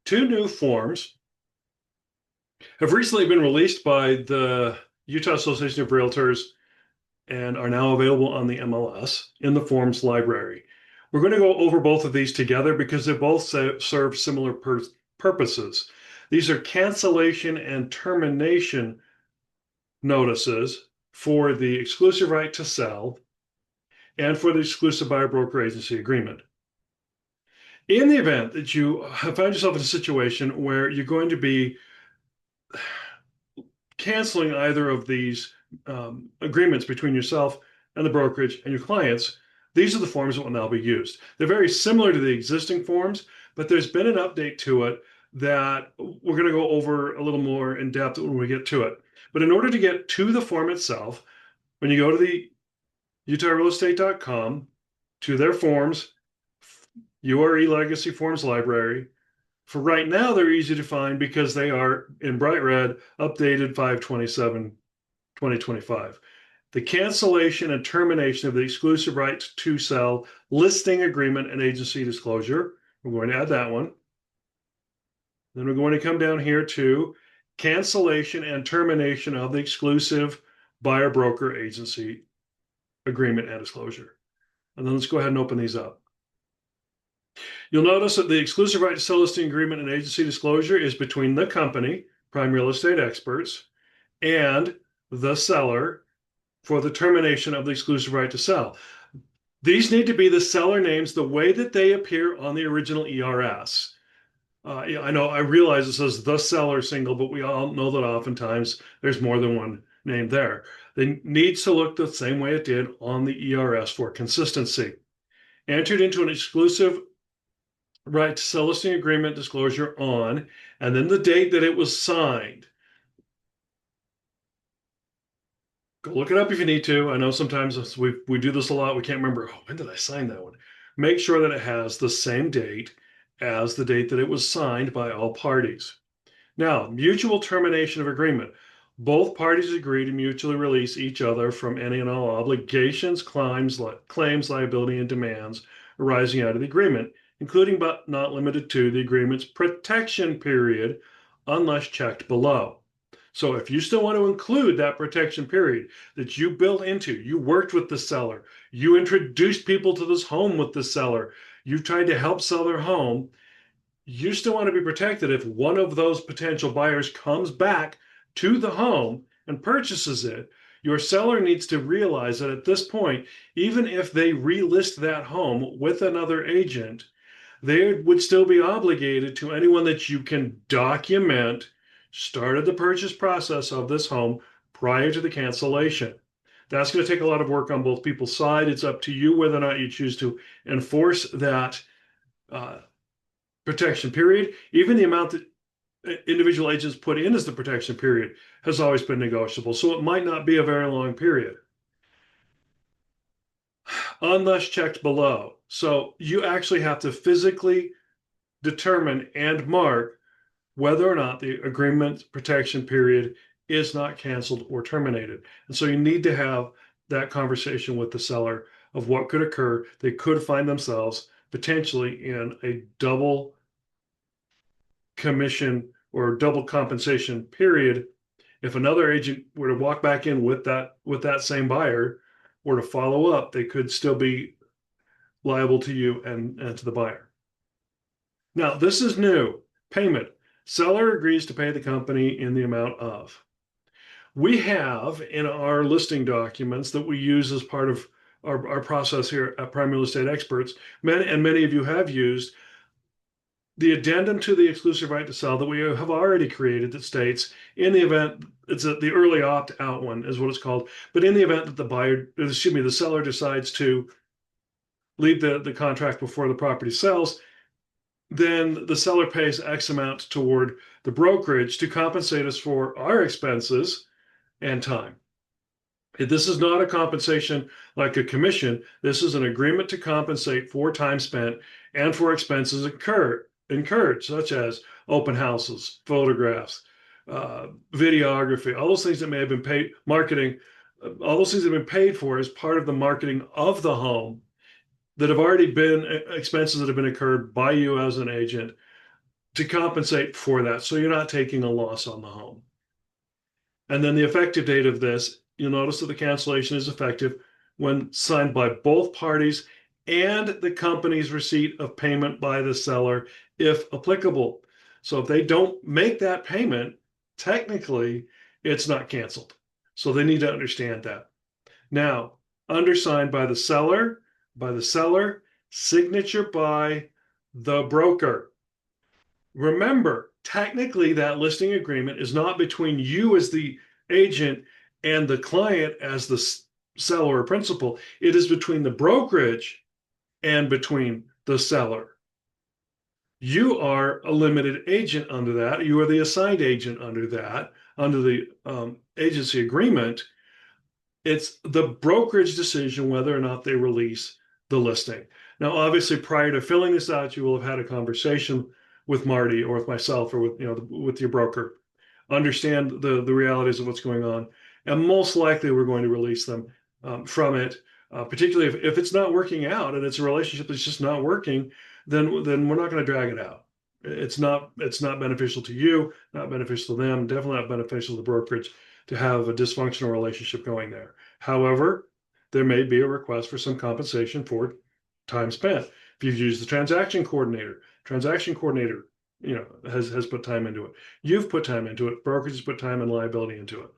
Two new forms have recently been released by the Utah Association of Realtors and are now available on the MLS in the forms library. We're going to go over both of these together because they both serve similar purposes. These are cancellation and termination notices for the exclusive right to sell and for the exclusive buyer broker agency agreement. In the event that you find yourself in a situation where you're going to be canceling either of these agreements between yourself and the brokerage and your clients, these are the forms that will now be used. They're very similar to the existing forms, but there's been an update to it that we're going to go over a little more in depth when we get to it. But in order to get to the form itself, when you go to the utahrealestate.com, to their forms, URE Legacy Forms Library, for right now, they're easy to find because they are in bright red, updated 5/27/2025. The cancellation and termination of the exclusive right to sell listing agreement and agency disclosure. We're going to add that one. Then we're going to come down here to cancellation and termination of the exclusive buyer broker agency agreement and disclosure. And then let's go ahead and open these up. You'll notice that the exclusive right to sell listing agreement and agency disclosure is between the company, Prime Real Estate Experts, and the seller for the termination of the exclusive right to sell. These need to be the seller names the way that they appear on the original ERS. I know, I realize it says the seller single, but we all know that oftentimes there's more than one name there. It needs to look the same way it did on the ERS for consistency. Entered into an exclusive right to sell listing agreement disclosure on, and then the date that it was signed. Go look it up if you need to. I know sometimes we do this a lot. We can't remember, oh, when did I sign that one? Make sure that it has the same date as the date that it was signed by all parties. Now, mutual termination of agreement. Both parties agree to mutually release each other from any and all obligations, claims, liability, and demands arising out of the agreement, including but not limited to the agreement's protection period, unless checked below. So if you still want to include that protection period that you built into, you worked with the seller, you introduced people to this home with the seller, you tried to help sell their home, you still want to be protected if one of those potential buyers comes back to the home and purchases it. Your seller needs to realize that at this point, even if they relist that home with another agent, they would still be obligated to anyone that you can document started the purchase process of this home prior to the cancellation. That's going to take a lot of work on both people's side. It's up to you whether or not you choose to enforce that protection period. Even the amount that individual agents put in as the protection period has always been negotiable. So it might not be a very long period. Unless checked below. So you actually have to physically determine and mark whether or not the agreement protection period is not canceled or terminated. And so you need to have that conversation with the seller of what could occur. They could find themselves potentially in a double commission or double compensation period if another agent were to walk back in with that same buyer or to follow up. They could still be liable to you and to the buyer. Now, this is new. Payment. Seller agrees to pay the company in the amount of. We have in our listing documents that we use as part of our process here at Prime Real Estate Experts, many of you have used the addendum to the exclusive right to sell that we have already created that states, in the event, the early opt-out one is what it's called, but in the event that the seller decides to leave the contract before the property sells, then the seller pays X amount toward the brokerage to compensate us for our expenses and time. This is not a compensation like a commission. This is an agreement to compensate for time spent and for expenses incurred, such as open houses, photographs, videography, all those things that may have been paid, marketing, all those things that have been paid for as part of the marketing of the home that have already been expenses that have been incurred by you as an agent to compensate for that. So you're not taking a loss on the home. And then the effective date of this, you'll notice that the cancellation is effective when signed by both parties and the company's receipt of payment by the seller, if applicable. So if they don't make that payment, technically it's not canceled. So they need to understand that. Now, undersigned by the seller, signature by the broker. Remember, technically, that listing agreement is not between you as the agent and the client as the seller or principal. It is between the brokerage and between the seller. You are a limited agent under that. You are the assigned agent under that, under the agency agreement. It's the brokerage decision whether or not they release the listing. Now, obviously, prior to filling this out, you will have had a conversation with Marty or with myself or with your broker. Understand the realities of what's going on, and most likely we're going to release them from it. Particularly if it's not working out and it's a relationship that's just not working, then we're not going to drag it out. It's not beneficial to you, not beneficial to them, definitely not beneficial to the brokerage to have a dysfunctional relationship going there. However, there may be a request for some compensation for time spent. If you've used the transaction coordinator, has put time into it. You've put time into it. Brokerage has put time and liability into it.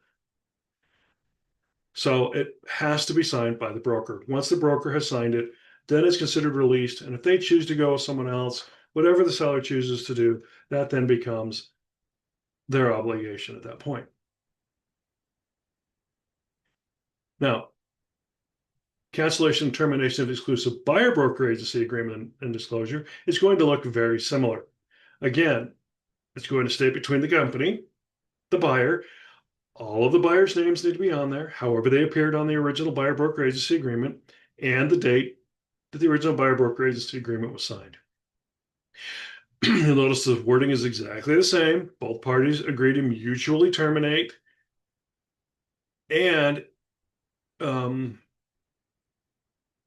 So it has to be signed by the broker. Once the broker has signed it, then it's considered released. And if they choose to go with someone else, whatever the seller chooses to do, that then becomes their obligation at that point. Now, cancellation and termination of exclusive buyer broker agency agreement and disclosure is going to look very similar. Again, it's going to stay between the company, the buyer. All of the buyer's names need to be on there, however they appeared on the original buyer broker agency agreement, and the date that the original buyer broker agency agreement was signed. You'll notice the wording is exactly the same. Both parties agree to mutually terminate. And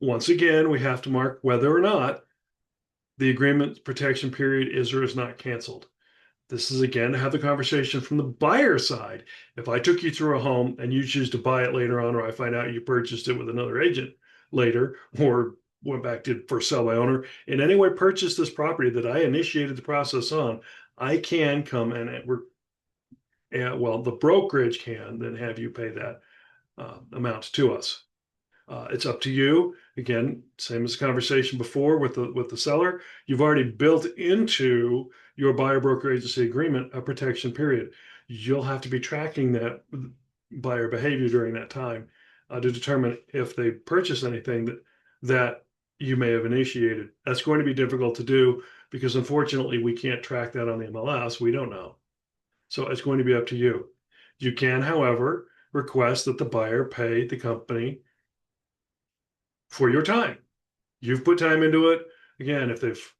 once again, we have to mark whether or not the agreement protection period is or is not canceled. This is again to have the conversation from the buyer side. If I took you through a home and you choose to buy it later on, or I find out you purchased it with another agent later, or went back to for sale by owner, in any way purchased this property that I initiated the process on, I can come and the brokerage can then have you pay that amount to us. It's up to you. Again, same as the conversation before with the seller. You've already built into your buyer broker agency agreement a protection period. You'll have to be tracking that buyer behavior during that time to determine if they purchase anything that you may have initiated. That's going to be difficult to do because unfortunately we can't track that on the MLS. We don't know. So it's going to be up to you. You can, however, request that the buyer pay the company for your time. You've put time into it. Again, if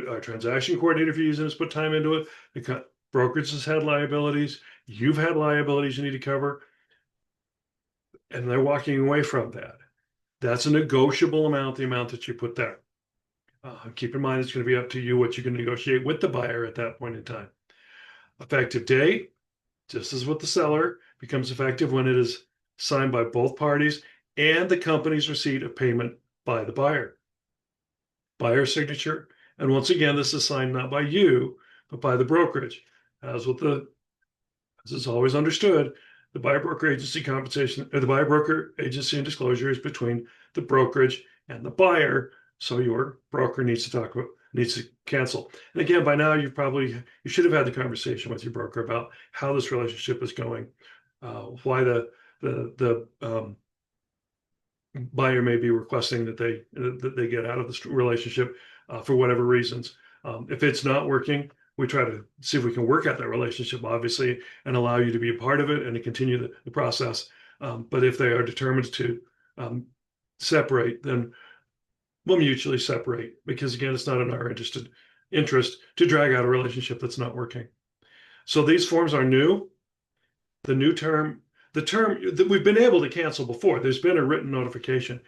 our transaction coordinator, if you're using, has put time into it. The brokerage has had liabilities. You've had liabilities you need to cover. And they're walking away from that. That's a negotiable amount, the amount that you put there. Keep in mind, it's going to be up to you what you can negotiate with the buyer at that point in time. Effective date, just as with the seller, becomes effective when it is signed by both parties and the company's receipt of payment by the buyer. Buyer signature. And once again, this is signed not by you, but by the brokerage. As is always understood, the buyer broker agency compensation, or the buyer broker agency and disclosure is between the brokerage and the buyer. So your broker needs to cancel. And again, by now you should have had the conversation with your broker about how this relationship is going, why the buyer may be requesting that they get out of this relationship for whatever reasons. If it's not working, we try to see if we can work out that relationship, obviously, and allow you to be a part of it and to continue the process. But if they are determined to separate, then we'll mutually separate because, again, it's not in our interest to drag out a relationship that's not working. So these forms are new. The new term, the term that we've been able to cancel before, there's been a written notification,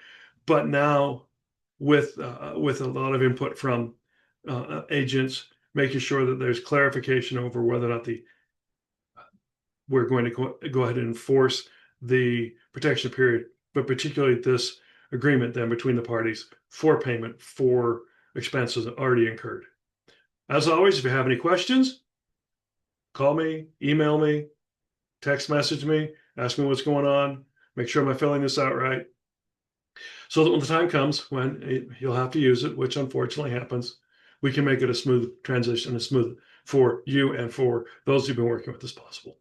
but now with a lot of input from agents, making sure that there's clarification over whether or not we're going to go ahead and enforce the protection period, but particularly this agreement then between the parties for payment for expenses already incurred. As always, if you have any questions, call me, email me, text message me, ask me what's going on, make sure I'm filling this out right. So that when the time comes when you'll have to use it, which unfortunately happens, we can make it a smooth transition, as smooth for you and for those who've been working with as possible.